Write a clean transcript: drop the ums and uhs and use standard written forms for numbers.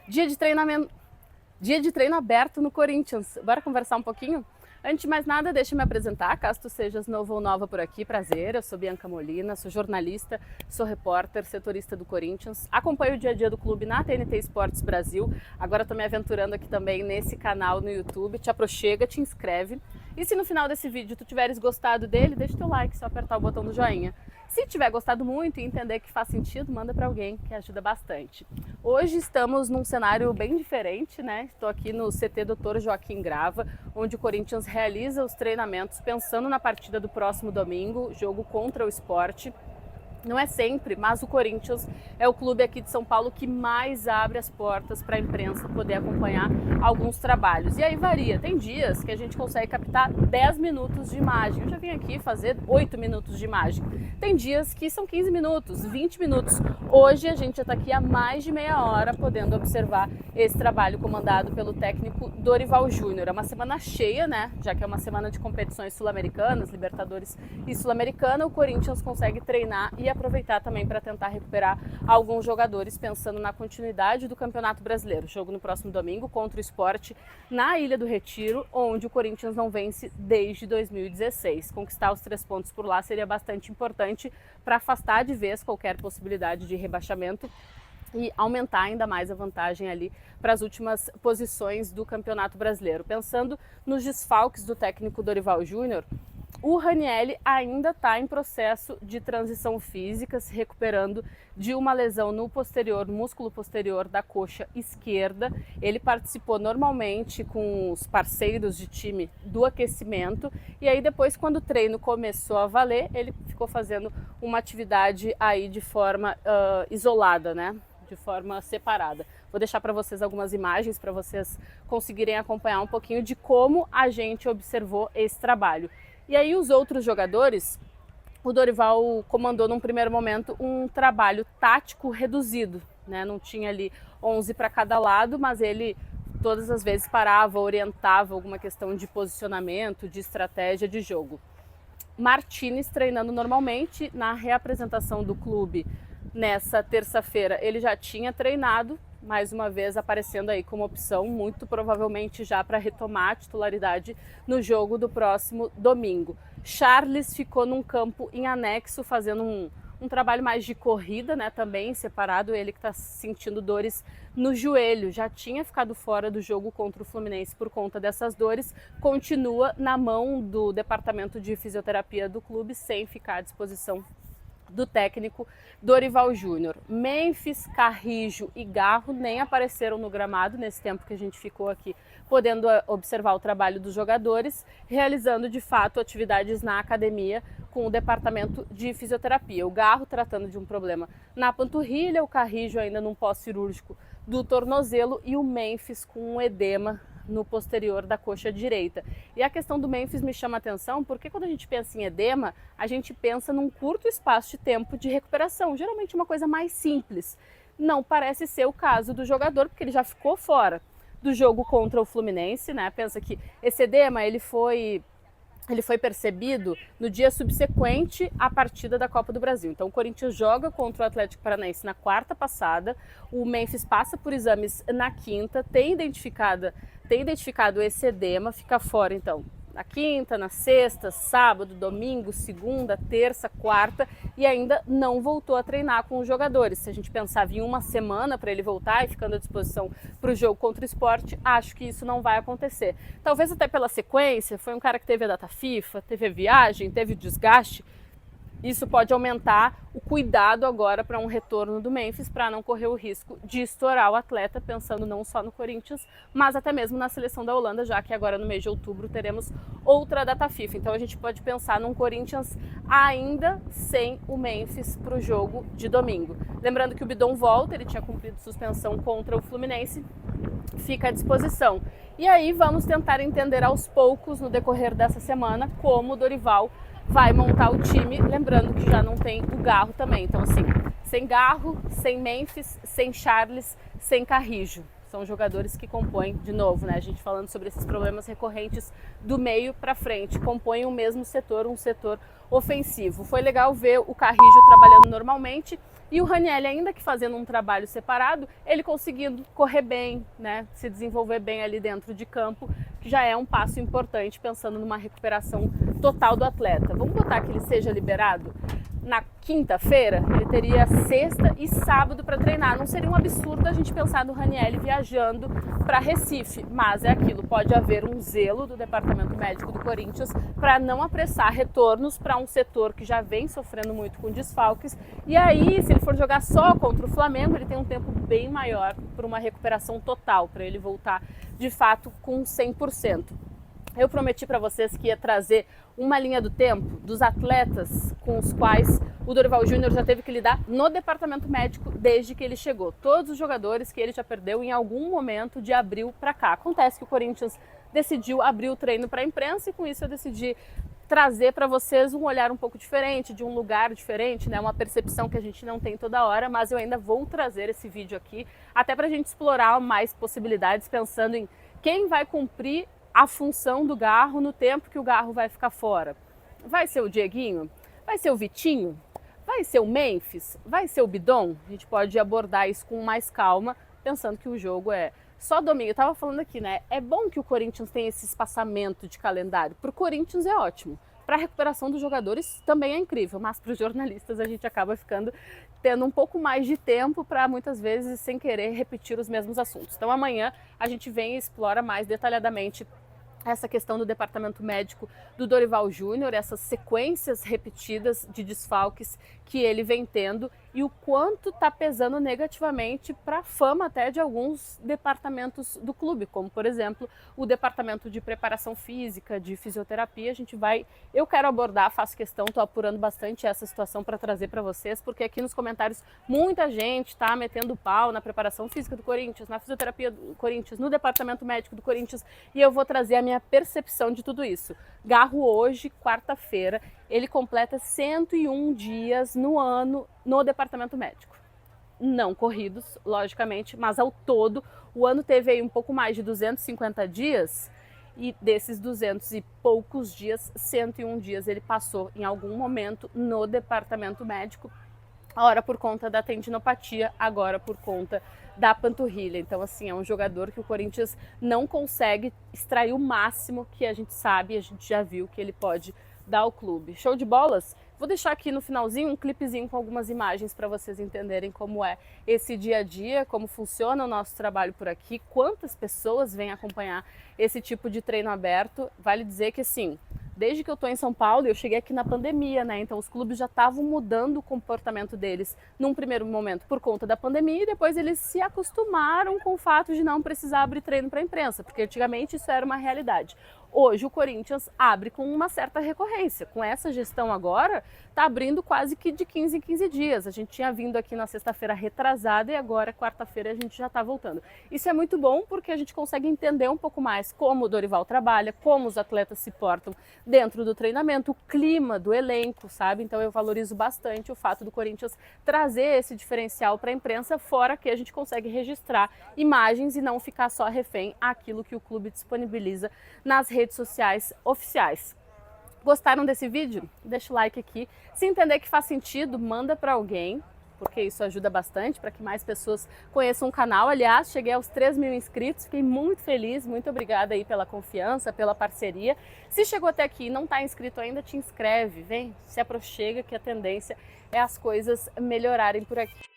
Dia de treinamento, dia de treino aberto no Corinthians. Bora conversar um pouquinho? Antes de mais nada, deixa eu me apresentar, caso tu sejas novo ou nova por aqui, prazer, eu sou Bianca Molina, sou jornalista, sou repórter, setorista do Corinthians, acompanho o dia a dia do clube na TNT Esportes Brasil, agora estou me aventurando aqui também nesse canal no YouTube, te aproxega, te inscreve, e se no final desse vídeo tu tiveres gostado dele, deixa teu like, só apertar o botão do joinha. Se tiver gostado muito e entender que faz sentido, manda para alguém, que ajuda bastante. Hoje estamos num cenário bem diferente, né? Estou aqui no CT Dr. Joaquim Grava, onde o Corinthians realiza os treinamentos pensando na partida do próximo domingo, jogo contra o Sport. Não é sempre, mas o Corinthians é o clube aqui de São Paulo que mais abre as portas para a imprensa poder acompanhar alguns trabalhos. E aí varia, tem dias que a gente consegue captar 10 minutos de imagem. Eu já vim aqui fazer 8 minutos de imagem. Tem dias que são 15 minutos, 20 minutos. Hoje a gente já está aqui há mais de meia hora podendo observar esse trabalho comandado pelo técnico Dorival Júnior. É uma semana cheia, né? Já que é uma semana de competições sul-americanas, Libertadores e Sul-Americana, o Corinthians consegue treinar e aproveitar também para tentar recuperar alguns jogadores pensando na continuidade do Campeonato Brasileiro. Jogo no próximo domingo contra o Sport na Ilha do Retiro, onde o Corinthians não vence desde 2016. Conquistar os 3 pontos por lá seria bastante importante para afastar de vez qualquer possibilidade de rebaixamento e aumentar ainda mais a vantagem ali para as últimas posições do Campeonato Brasileiro. Pensando nos desfalques do técnico Dorival Júnior, o Ranieri ainda está em processo de transição física, se recuperando de uma lesão no músculo posterior da coxa esquerda. Ele participou normalmente com os parceiros de time do aquecimento e aí depois, quando o treino começou a valer, ele ficou fazendo uma atividade aí de forma isolada, né? De forma separada. Vou deixar para vocês algumas imagens para vocês conseguirem acompanhar um pouquinho de como a gente observou esse trabalho. E aí os outros jogadores, o Dorival comandou num primeiro momento um trabalho tático reduzido, né? Não tinha ali 11 para cada lado, mas ele todas as vezes parava, orientava alguma questão de posicionamento, de estratégia de jogo. Martínez treinando normalmente. Na reapresentação do clube nessa terça-feira ele já tinha treinado, mais uma vez aparecendo aí como opção, muito provavelmente já para retomar a titularidade no jogo do próximo domingo. Charles ficou num campo em anexo, fazendo um trabalho mais de corrida, né, também separado, ele que está sentindo dores no joelho, já tinha ficado fora do jogo contra o Fluminense por conta dessas dores, continua na mão do departamento de fisioterapia do clube, sem ficar à disposição do técnico Dorival Júnior. Memphis, Carrijo e Garro nem apareceram no gramado nesse tempo que a gente ficou aqui podendo observar o trabalho dos jogadores, realizando de fato atividades na academia com o departamento de fisioterapia. O Garro tratando de um problema na panturrilha, o Carrijo ainda num pós-cirúrgico do tornozelo e o Memphis com um edema no posterior da coxa direita. E a questão do Memphis me chama a atenção porque quando a gente pensa em edema, a gente pensa num curto espaço de tempo de recuperação, geralmente uma coisa mais simples. Não parece ser o caso do jogador, porque ele já ficou fora do jogo contra o Fluminense, né? Pensa que esse edema ele foi percebido no dia subsequente à partida da Copa do Brasil. Então o Corinthians joga contra o Atlético Paranaense na quarta passada, o Memphis passa por exames na quinta, tem identificado esse edema, fica fora então na quinta, na sexta, sábado, domingo, segunda, terça, quarta e ainda não voltou a treinar com os jogadores. Se a gente pensava em uma semana para ele voltar e ficando à disposição para o jogo contra o Sport, acho que isso não vai acontecer. Talvez até pela sequência, foi um cara que teve a data FIFA, teve a viagem, teve o desgaste. Isso pode aumentar o cuidado agora para um retorno do Memphis, para não correr o risco de estourar o atleta, pensando não só no Corinthians, mas até mesmo na seleção da Holanda, já que agora no mês de outubro teremos outra data FIFA. Então a gente pode pensar num Corinthians ainda sem o Memphis para o jogo de domingo. Lembrando que o Bidon volta, ele tinha cumprido suspensão contra o Fluminense, fica à disposição. E aí vamos tentar entender aos poucos, no decorrer dessa semana, como o Dorival vai montar o time, lembrando que já não tem o Garro também. Então assim, sem Garro, sem Memphis, sem Charles, sem Carrijo. São jogadores que compõem, de novo, né, a gente falando sobre esses problemas recorrentes do meio para frente, compõem o mesmo setor, um setor ofensivo. Foi legal ver o Carrijo trabalhando normalmente, E o Ranieri, ainda que fazendo um trabalho separado, ele conseguindo correr bem, né, se desenvolver bem ali dentro de campo, que já é um passo importante pensando numa recuperação total do atleta. Vamos botar que ele seja liberado na quinta-feira, ele teria sexta e sábado para treinar. Não seria um absurdo a gente pensar no Ranieri viajando para Recife, mas é aquilo, pode haver um zelo do departamento médico do Corinthians para não apressar retornos para um setor que já vem sofrendo muito com desfalques. E aí, se ele for jogar só contra o Flamengo, ele tem um tempo bem maior para uma recuperação total, para ele voltar de fato com 100%. Eu prometi para vocês que ia trazer uma linha do tempo dos atletas com os quais o Dorival Júnior já teve que lidar no departamento médico desde que ele chegou. Todos os jogadores que ele já perdeu em algum momento de abril para cá. Acontece que o Corinthians decidiu abrir o treino para a imprensa e com isso eu decidi trazer para vocês um olhar um pouco diferente, de um lugar diferente, né? Uma percepção que a gente não tem toda hora, mas eu ainda vou trazer esse vídeo aqui até para a gente explorar mais possibilidades, pensando em quem vai cumprir a função do Garro no tempo que o Garro vai ficar fora. Vai ser o Dieguinho? Vai ser o Vitinho? Vai ser o Memphis? Vai ser o Bidon? A gente pode abordar isso com mais calma, pensando que o jogo é só domingo. Eu estava falando aqui, né? É bom que o Corinthians tenha esse espaçamento de calendário. Para o Corinthians é ótimo. Para a recuperação dos jogadores também é incrível, mas para os jornalistas a gente acaba tendo um pouco mais de tempo para muitas vezes, sem querer, repetir os mesmos assuntos. Então amanhã a gente vem e explora mais detalhadamente essa questão do departamento médico do Dorival Júnior, essas sequências repetidas de desfalques que ele vem tendo e o quanto está pesando negativamente para a fama até de alguns departamentos do clube, como por exemplo o departamento de preparação física, de fisioterapia. Eu quero abordar, faço questão, estou apurando bastante essa situação para trazer para vocês, porque aqui nos comentários muita gente está metendo pau na preparação física do Corinthians, na fisioterapia do Corinthians, no departamento médico do Corinthians, e eu vou trazer a minha percepção de tudo isso. Garro hoje, quarta-feira, ele completa 101 dias no ano no departamento médico. Não corridos, logicamente, mas ao todo o ano teve aí um pouco mais de 250 dias e desses 200 e poucos dias, 101 dias ele passou em algum momento no departamento médico, ora por conta da tendinopatia, agora por conta da panturrilha. Então, assim, é um jogador que o Corinthians não consegue extrair o máximo que a gente sabe, a gente já viu que ele pode dar ao clube. Show de bolas? Vou deixar aqui no finalzinho um clipezinho com algumas imagens para vocês entenderem como é esse dia a dia, como funciona o nosso trabalho por aqui, quantas pessoas vêm acompanhar esse tipo de treino aberto. Vale dizer que, assim, desde que eu estou em São Paulo, eu cheguei aqui na pandemia, né? Então os clubes já estavam mudando o comportamento deles num primeiro momento por conta da pandemia e depois eles se acostumaram com o fato de não precisar abrir treino para a imprensa, porque antigamente isso era uma realidade. Hoje o Corinthians abre com uma certa recorrência. Com essa gestão agora, está abrindo quase que de 15 em 15 dias. A gente tinha vindo aqui na sexta-feira retrasada e agora, quarta-feira, a gente já está voltando. Isso é muito bom porque a gente consegue entender um pouco mais como o Dorival trabalha, como os atletas se portam dentro do treinamento, o clima do elenco, sabe? Então eu valorizo bastante o fato do Corinthians trazer esse diferencial para a imprensa, fora que a gente consegue registrar imagens e não ficar só refém àquilo que o clube disponibiliza nas redes sociais oficiais. Gostaram desse vídeo? Deixa o like aqui. Se entender que faz sentido, manda para alguém, porque isso ajuda bastante para que mais pessoas conheçam o canal. Aliás, cheguei aos 3.000 inscritos, fiquei muito feliz, muito obrigada aí pela confiança, pela parceria. Se chegou até aqui e não está inscrito ainda, te inscreve, vem, se aproxima, que a tendência é as coisas melhorarem por aqui.